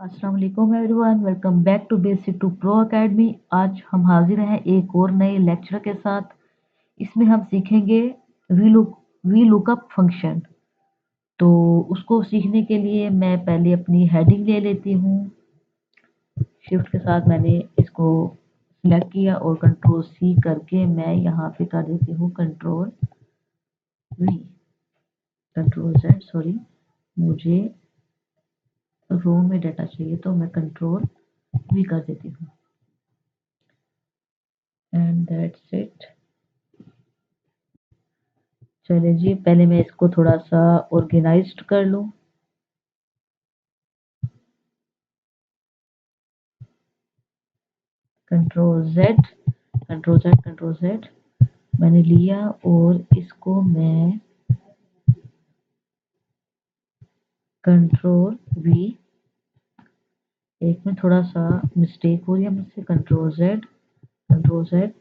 अस्सलाम वालेकुम everyone, welcome back to basic to pro academy. आज हम हाजिर हैं एक और नए लेक्चर के साथ। इसमें हम सीखेंगे वी लुकअप फंक्शन। तो उसको सीखने के लिए मैं पहले अपनी हेडिंग ले लेती हूँ। शिफ्ट के साथ मैंने इसको सिलेक्ट किया और कंट्रोल सी करके मैं यहाँ पे कर देती हूँ वी कंट्रोल जेड। सॉरी, मुझे रो में डाटा चाहिए तो मैं कंट्रोल वी कर देती हूँ एंड दैट्स इट। चलिए जी, पहले मैं इसको थोड़ा सा ऑर्गेनाइज्ड कर लूँ। Control Z, control Z, control Z मैंने लिया और इसको मैं कंट्रोल वी, एक में थोड़ा सा मिस्टेक हो रही है मुझसे। Control Z, control Z,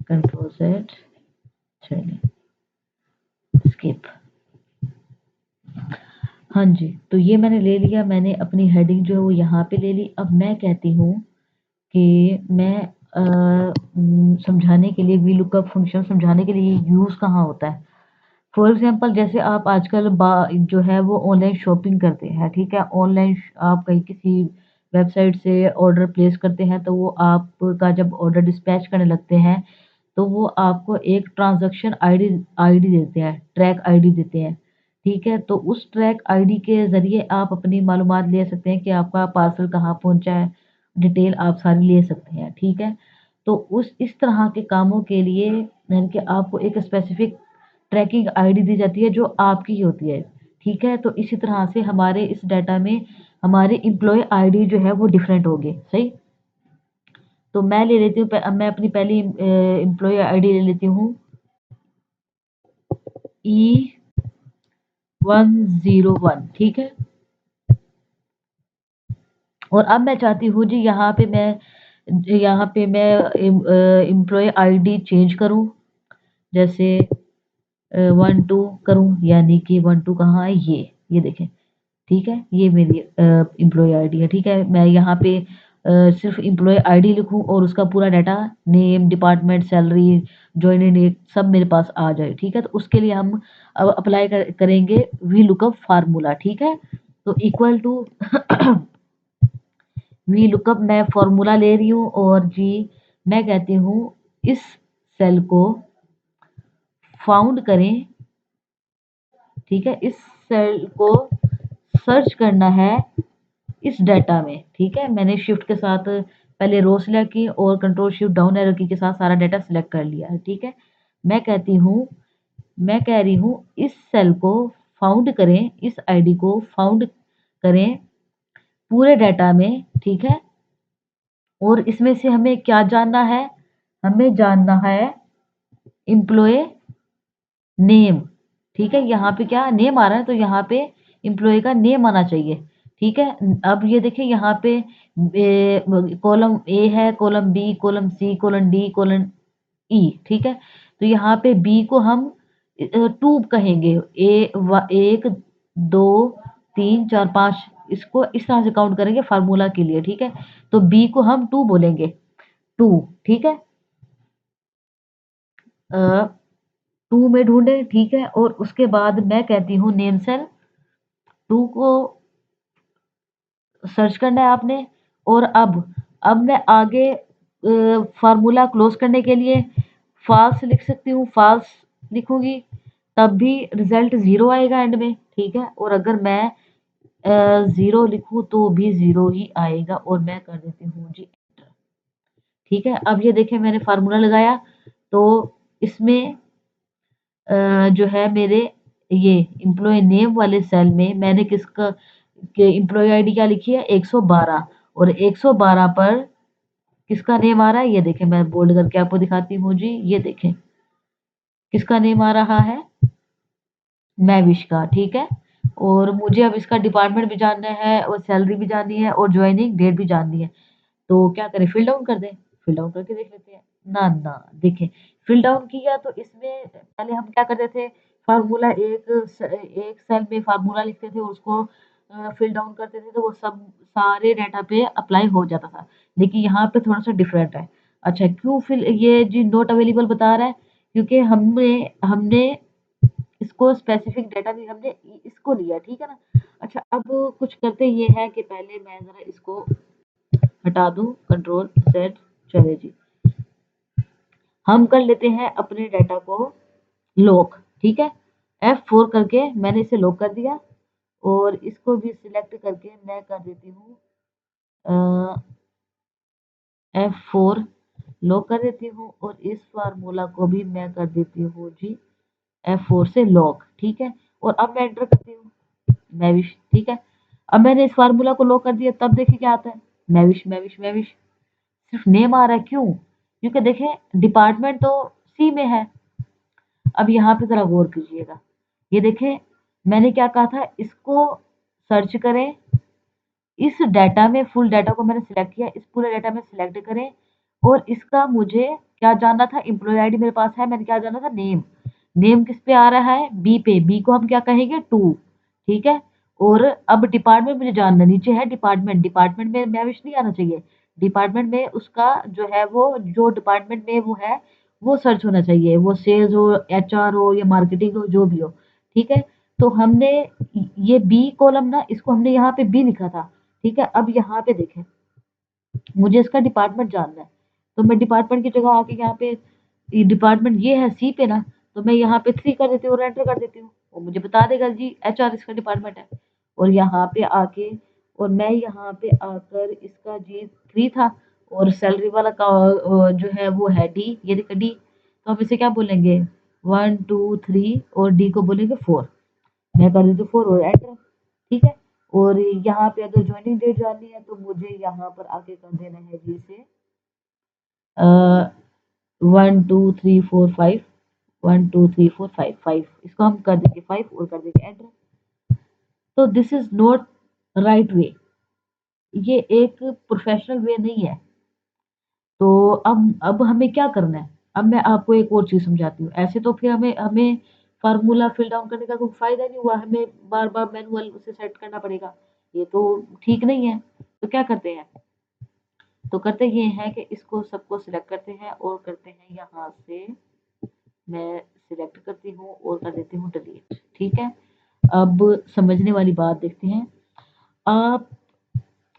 control Z, चलिए स्किप। हाँ जी, तो ये मैंने ले लिया। मैंने अपनी हेडिंग जो है वो यहाँ पे ले ली। अब मैं कहती हूँ कि मैं समझाने के लिए वी लुकअप फंक्शन समझाने के लिए यूज़ कहाँ होता है। फॉर एग्जांपल, जैसे आप आजकल जो है वो ऑनलाइन शॉपिंग करते हैं, ठीक है। ऑनलाइन आप कहीं किसी वेबसाइट से ऑर्डर प्लेस करते हैं तो वो आपका जब ऑर्डर डिस्पैच करने लगते हैं तो वो आपको एक ट्रांजैक्शन आईडी आईडी देते हैं, ट्रैक आईडी देते हैं, ठीक है। तो उस ट्रैक आईडी के ज़रिए आप अपनी मालूमात ले सकते हैं कि आपका पार्सल कहाँ पहुँचा है, डिटेल आप सारी ले सकते हैं, ठीक है। तो उस इस तरह के कामों के लिए यानी कि आपको एक स्पेसिफिक ट्रैकिंग आईडी दी जाती है जो आपकी ही होती है, ठीक है। तो इसी तरह से हमारे इस डाटा में हमारे एम्प्लॉय आईडी जो है वो डिफरेंट होगी, सही। तो मैं ले लेती हूँ मैं अपनी पहली एम्प्लॉय आईडी ले लेती हूँ, E101, ठीक है। और अब मैं चाहती हूँ जी यहाँ पे मैं एम्प्लॉय आईडी चेंज करूँ, जैसे 12 करूँ, यानी कि 12 कहाँ है, ये देखें, ठीक है। ये मेरी एम्प्लॉय आईडी है, ठीक है। मैं यहाँ पे सिर्फ एम्प्लॉय आईडी लिखूँ और उसका पूरा data, name, department, salary, joining date सब मेरे पास आ जाए, ठीक है। तो उसके लिए हम अब अप्लाई करेंगे वी लुकअप फार्मूला, ठीक है। तो इक्वल टू वी लुकअप मैं फॉर्मूला ले रही हूँ और जी मैं कहती हूँ इस सेल को फाउंड करें, ठीक है। इस सेल को सर्च करना है इस डाटा में, ठीक है। मैंने शिफ्ट के साथ पहले रो सिलेक्ट की और कंट्रोल शिफ्ट डाउन एरो की के साथ सारा डाटा सिलेक्ट कर लिया है, ठीक है। मैं कह रही हूँ इस सेल को फाउंड करें, इस आईडी को फाउंड करें पूरे डाटा में, ठीक है। और इसमें से हमें क्या जानना है, हमें जानना है एम्प्लॉय नेम, ठीक है। यहाँ पे क्या नेम आ रहा है तो यहाँ पे एम्प्लॉय का नेम आना चाहिए, ठीक है। अब ये देखिए यहाँ पे कॉलम ए है, column B, column C, column D, column E, ठीक है। तो यहाँ पे बी को हम 2 कहेंगे, एक, दो, तीन, चार, पाँच, इसको इस तरह से काउंट करेंगे फार्मूला के लिए, ठीक है। तो बी को हम 2 बोलेंगे, 2, ठीक है। 2 में ढूंढे, ठीक है। और उसके बाद मैं कहती हूँ नेम सेल 2 को सर्च करना है आपने। और अब मैं आगे फार्मूला क्लोज करने के लिए फॉल्स लिख सकती हूँ, फॉल्स लिखूंगी तब भी रिजल्ट 0 आएगा एंड में, ठीक है। और अगर मैं 0 लिखूं तो भी 0 ही आएगा और मैं कर देती हूँ जी एंटर, ठीक है। अब ये देखें मैंने फार्मूला लगाया तो इसमें जो है मेरे ये एम्प्लॉय नेम वाले सेल में मैंने किसका एम्प्लॉय आईडी क्या लिखी है, 112। और 112 पर किसका नेम आ रहा है, ये देखें, मैं बोल्ड करके आपको दिखाती हूँ जी। ये देखें किसका नेम आ रहा है, मैविश का, ठीक है। और मुझे अब इसका डिपार्टमेंट भी जानना है और सैलरी भी जाननी है और ज्वाइनिंग डेट भी जाननी है। तो क्या करें, फिल डाउन कर दें, फिल डाउन करके देख लेते हैं। ना ना, देखें फिल डाउन किया तो इसमें पहले हम क्या करते थे, फार्मूला एक सेल में फार्मूला लिखते थे, उसको फिल डाउन करते थे तो वो सब सारे डाटा पे अप्लाई हो जाता था। देखिए यहाँ पे थोड़ा सा डिफरेंट है। अच्छा, क्यों फिल ये जी नॉट अवेलेबल बता रहा है, क्योंकि हमने हमने इसको स्पेसिफिक डाटा भी हमने इसको लिया, ठीक है ना। अच्छा, अब कुछ करते ये है कि पहले मैं जरा इसको हटा दूं, कंट्रोल Z, चले जी। हम कर लेते हैं अपने डाटा को लॉक, ठीक है। F4 करके मैंने इसे लॉक कर दिया और इसको भी सिलेक्ट करके मैं कर देती हूँ F4 लॉक कर देती हूँ और इस फार्मूला को भी मैं कर देती हूँ जी F4 से लॉक, ठीक है। और अब मैं एंटर करती हूँ मैविश, ठीक है। अब मैंने इस फार्मूला को लॉक कर दिया, तब देखिए क्या आता है, मैविश मैविश मैविश, सिर्फ नेम आ रहा है। क्यों? क्योंकि देखें डिपार्टमेंट तो सी में है। अब यहाँ पे जरा गौर कीजिएगा, ये देखें मैंने क्या कहा था, इसको सर्च करें, इस डाटा में फुल डाटा को मैंने सिलेक्ट किया, इस पूरे डाटा में सिलेक्ट करें और इसका मुझे क्या जानना था, एम्प्लॉय आईडी मेरे पास है, मैंने क्या जानना था, नेम। नेम किस पे आ रहा है, बी पे, बी को हम क्या कहेंगे, 2, ठीक है। और अब डिपार्टमेंट मुझे जानना, नीचे है डिपार्टमेंट, डिपार्टमेंट में मैविश नहीं आना चाहिए, डिपार्टमेंट में उसका जो है वो जो डिपार्टमेंट में वो है वो सर्च होना चाहिए, वो सेल्स हो, एचआर हो या मार्केटिंग हो, जो भी हो, ठीक है। तो हमने ये बी कॉलम ना, इसको हमने यहाँ पे बी लिखा था, ठीक है। अब यहाँ पे देखें मुझे इसका डिपार्टमेंट जानना है, तो मैं डिपार्टमेंट की जगह आके यहाँ पे डिपार्टमेंट ये है सी पे ना, तो मैं यहाँ पे 3 कर देती हूँ और एंटर कर देती हूँ, वो मुझे बता देगा जी एचआर इसका डिपार्टमेंट है। और यहाँ पे आके और मैं यहाँ पे आकर इसका जी 3 था और सैलरी वाला का जो है वो है डी, ये देखो डी, तो हम इसे क्या बोलेंगे, 1 2 3 और डी को बोलेंगे 4। मैं कर देती हूँ 4 और एंटर, ठीक है। और यहाँ पे अगर ज्वाइनिंग डेट जाननी है तो मुझे यहाँ पर आके कर देना है जी से 1 2 3 4 5, 1 2 3 4 5, इसको हम कर देंगे 5 और कर देंगे एंटर। तो this is not right way, ये एक प्रोफेशनल वे नहीं है। तो अब हमें क्या करना है, अब मैं आपको एक और चीज समझाती हूँ। ऐसे तो फिर हमें हमें फार्मूला फिल डाउन करने का कोई फायदा नहीं हुआ, हमें बार बार मैनुअल उसे सेट करना पड़ेगा, ये तो ठीक नहीं है। तो क्या करते हैं, तो करते ये हैं कि इसको सबको सिलेक्ट करते हैं और करते हैं यहाँ से, मैं सिलेक्ट करती हूँ और कर देती हूँ डिलीट, ठीक है। अब समझने वाली बात देखते हैं। आप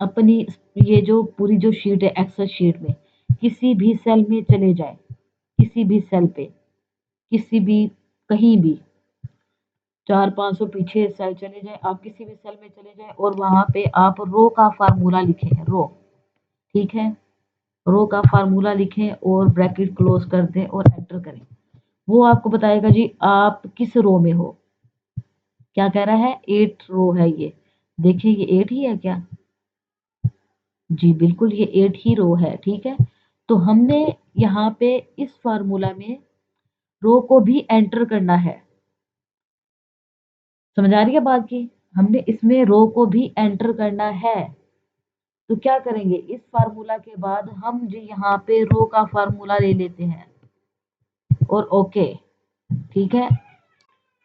अपनी ये जो पूरी जो शीट है एक्सेल शीट में किसी भी सेल में चले जाएं, किसी भी सेल पे, किसी भी कहीं भी 400-500 पीछे सेल चले जाएं, आप किसी भी सेल में चले जाएं और वहां पे आप रो का फार्मूला लिखें, रो, ठीक है। रो का फार्मूला लिखें और ब्रैकेट क्लोज कर दें और एंटर करें। वो आपको बताएगा जी आप किस रो में हो। क्या कह रहा है, 8 रो है ये, देखिए ये 8 ही है क्या, जी बिल्कुल ये 8 ही रो है, ठीक है। तो हमने यहाँ पे इस फार्मूला में रो को भी एंटर करना है, समझ आ रही है बात की, हमने इसमें रो को भी एंटर करना है। तो क्या करेंगे, इस फार्मूला के बाद हम जी यहाँ पे रो का फार्मूला ले लेते हैं और ओके, ठीक है।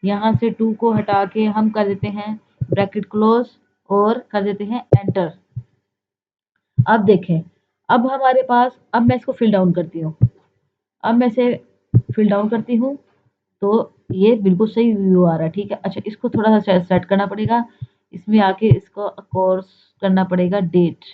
यहाँ से 2 को हटा के हम कर देते हैं ब्रैकेट क्लोज और कर देते हैं एंटर। अब देखें, अब हमारे पास, अब मैं इसको फिल डाउन करती हूँ, अब मैं इसे फिल डाउन करती हूँ तो ये बिल्कुल सही व्यू आ रहा है, ठीक है। अच्छा, इसको थोड़ा सा सेट करना पड़ेगा, इसमें आके इसको कोर्स करना पड़ेगा डेट।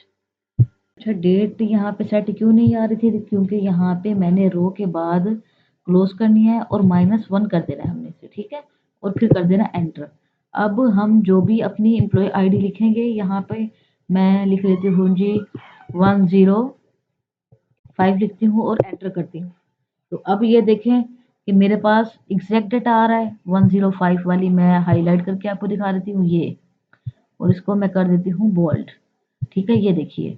अच्छा, डेट यहाँ पे सेट क्यों नहीं आ रही थी, क्योंकि यहाँ पे मैंने रो के बाद क्लोज करनी है और -1 कर देना है हमने इसे, ठीक है। और फिर कर देना एंटर। अब हम जो भी अपनी एम्प्लॉय आईडी लिखेंगे, यहाँ पे मैं लिख लेती हूँ जी 105 लिखती हूँ और एंटर करती हूँ। तो अब ये देखें कि मेरे पास एग्जैक्ट डेटा आ रहा है, 105 वाली मैं हाईलाइट करके आपको दिखा देती हूँ ये, और इसको मैं कर देती हूँ बोल्ड, ठीक है। ये देखिए,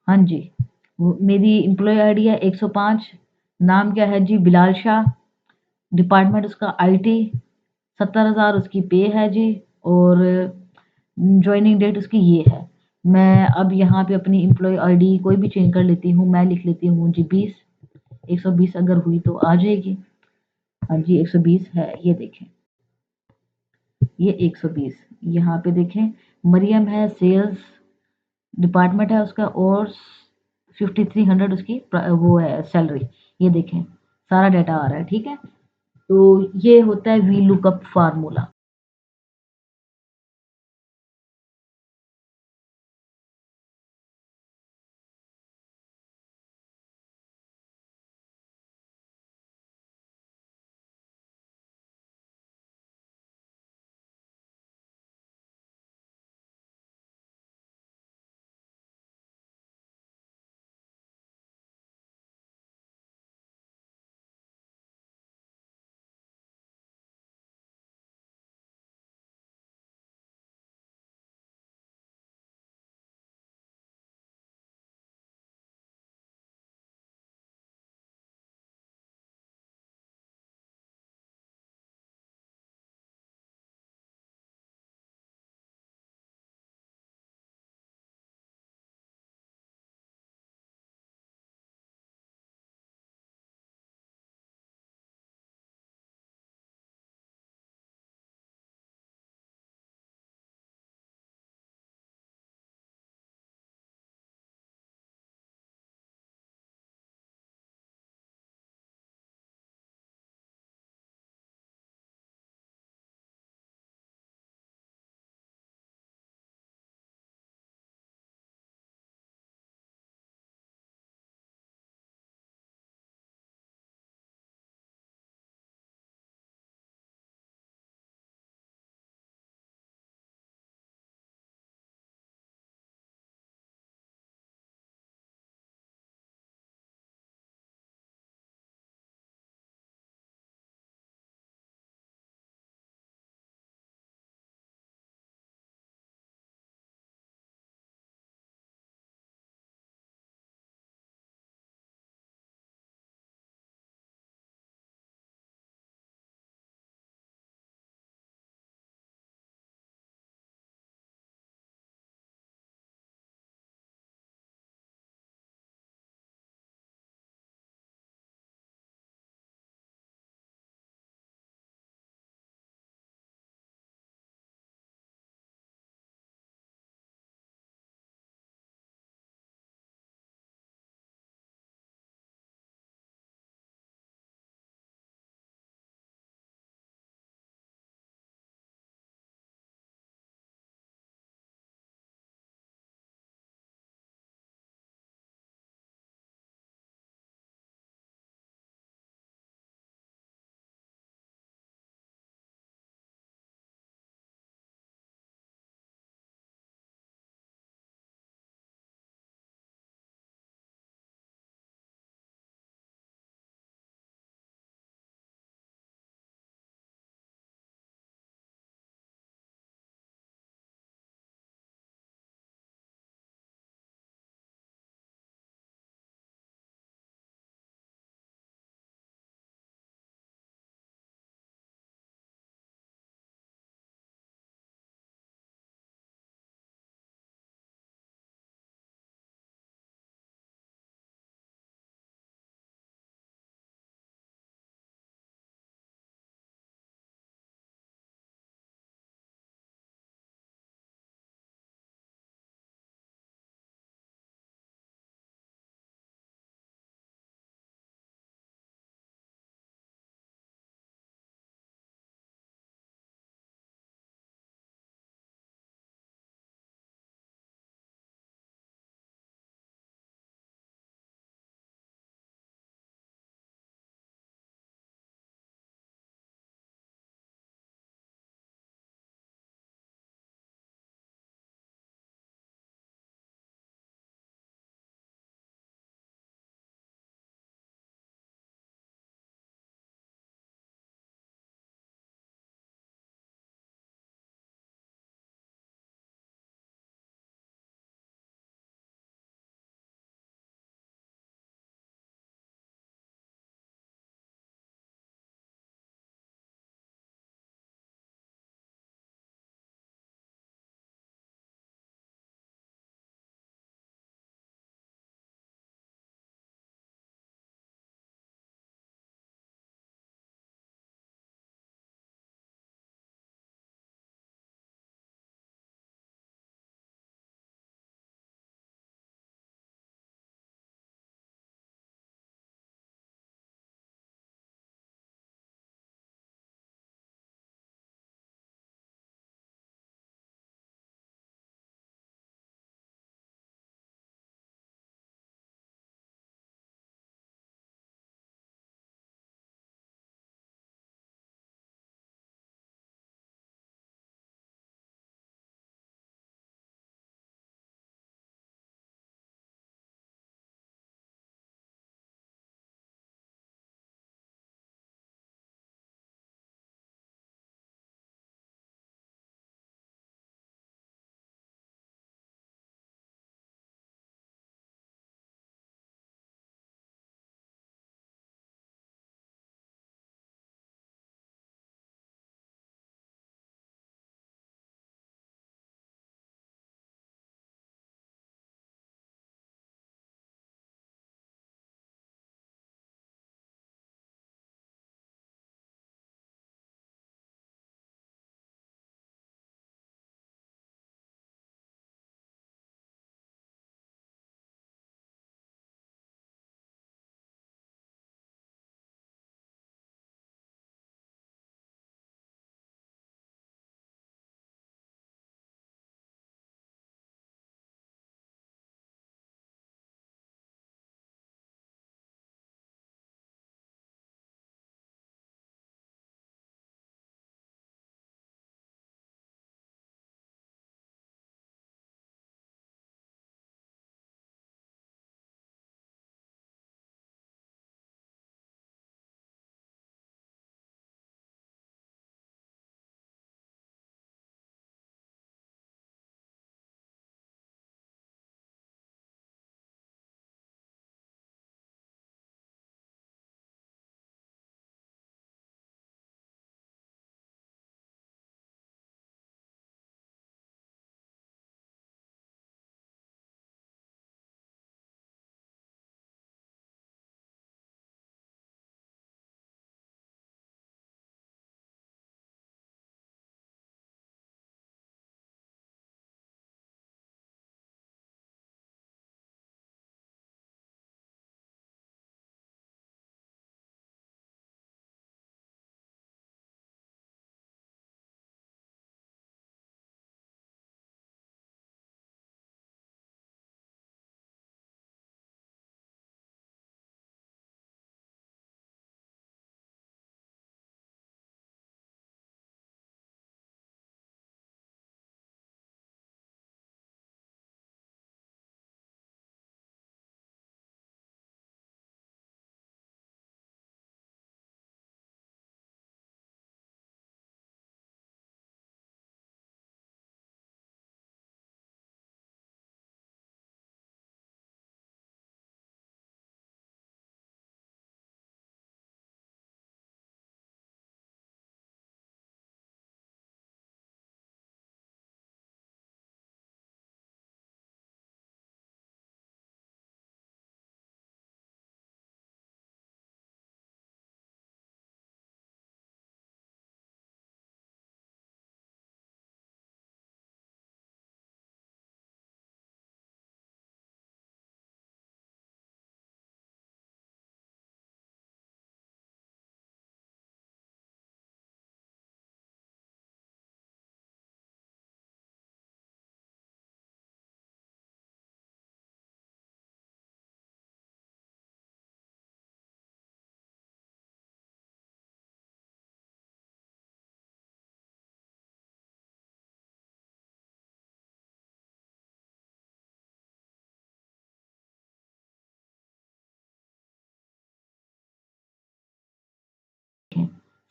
हाँ जी, मेरी एम्प्लॉय आईडी है 105, नाम क्या है जी, बिलाल शाह, डिपार्टमेंट उसका आईटी, 70,000 उसकी पे है जी, और ज्वाइनिंग डेट उसकी ये है। मैं अब यहाँ पे अपनी एम्प्लॉय आईडी कोई भी चेंज कर लेती हूँ, मैं लिख लेती हूँ जी 20, 120 अगर हुई तो आ जाएगी, हाँ जी 120 है, ये देखें ये 120, यहाँ पे देखें मरियम है सेल्स डिपार्टमेंट है उसका, और 5300 उसकी वो है सैलरी। ये देखें सारा डाटा आ रहा है, ठीक है। तो ये होता है वी लुकअप फार्मूला।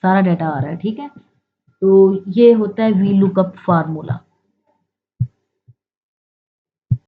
सारा डाटा आ रहा है, ठीक है। तो ये होता है वी लुकअप फार्मूला।